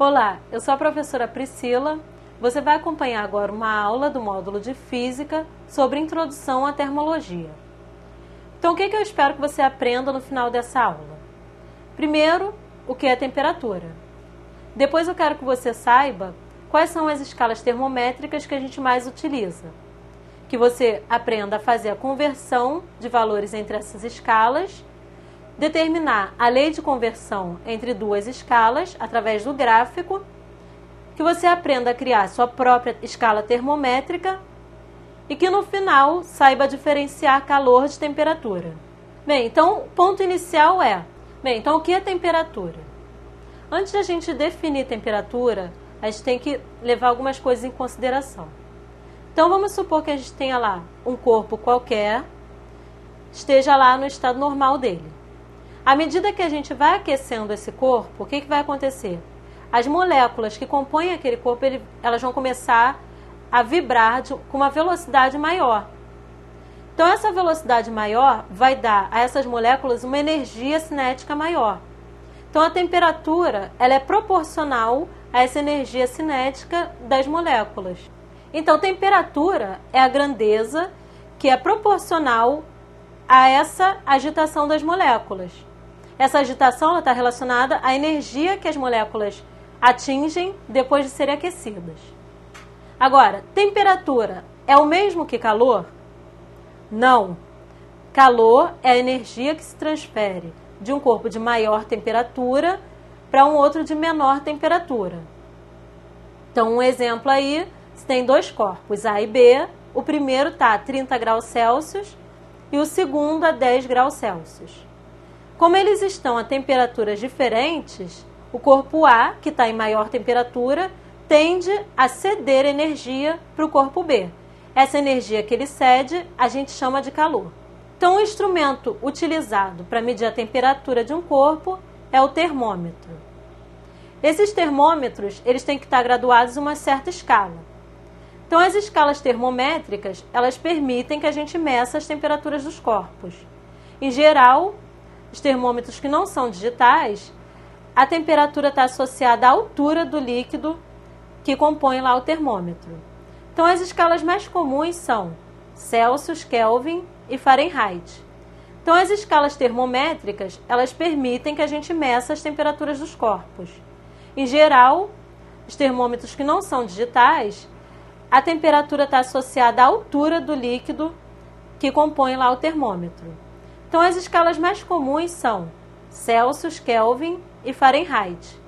Olá, eu sou a professora Priscila. Você vai acompanhar agora uma aula do módulo de Física sobre Introdução à Termologia. Então, o que eu espero que você aprenda no final dessa aula? Primeiro, o que é temperatura. Depois eu quero que você saiba quais são as escalas termométricas que a gente mais utiliza. Que você aprenda a fazer a conversão de valores entre essas escalas, determinar a lei de conversão entre duas escalas através do gráfico, que você aprenda a criar sua própria escala termométrica e que no final saiba diferenciar calor de temperatura. Bem, então o ponto inicial então o que é temperatura? Antes de a gente definir temperatura, a gente tem que levar algumas coisas em consideração. Então vamos supor que a gente tenha lá um corpo qualquer, esteja lá no estado normal dele. À medida que a gente vai aquecendo esse corpo, o que vai acontecer? As moléculas que compõem aquele corpo, elas vão começar a vibrar com uma velocidade maior. Então, essa velocidade maior vai dar a essas moléculas uma energia cinética maior. Então, a temperatura ela é proporcional a essa energia cinética das moléculas. Então, temperatura é a grandeza que é proporcional a essa agitação das moléculas. Essa agitação está relacionada à energia que as moléculas atingem depois de serem aquecidas. Agora, temperatura é o mesmo que calor? Não. Calor é a energia que se transfere de um corpo de maior temperatura para um outro de menor temperatura. Então, um exemplo aí, você tem dois corpos, A e B. O primeiro está a 30 graus Celsius e o segundo a 10 graus Celsius. Como eles estão a temperaturas diferentes, o corpo A, que está em maior temperatura, tende a ceder energia para o corpo B. Essa energia que ele cede, a gente chama de calor. Então, o instrumento utilizado para medir a temperatura de um corpo é o termômetro. Esses termômetros, eles têm que estar graduados em uma certa escala. Então, as escalas termométricas, elas permitem que a gente meça as temperaturas dos corpos. Em geral, os termômetros que não são digitais, a temperatura está associada à altura do líquido que compõe lá o termômetro. Então, as escalas mais comuns são Celsius, Kelvin e Fahrenheit. Então, as escalas termométricas, elas permitem que a gente meça as temperaturas dos corpos. Em geral, os termômetros que não são digitais, a temperatura está associada à altura do líquido que compõe lá o termômetro. Então, as escalas mais comuns são Celsius, Kelvin e Fahrenheit.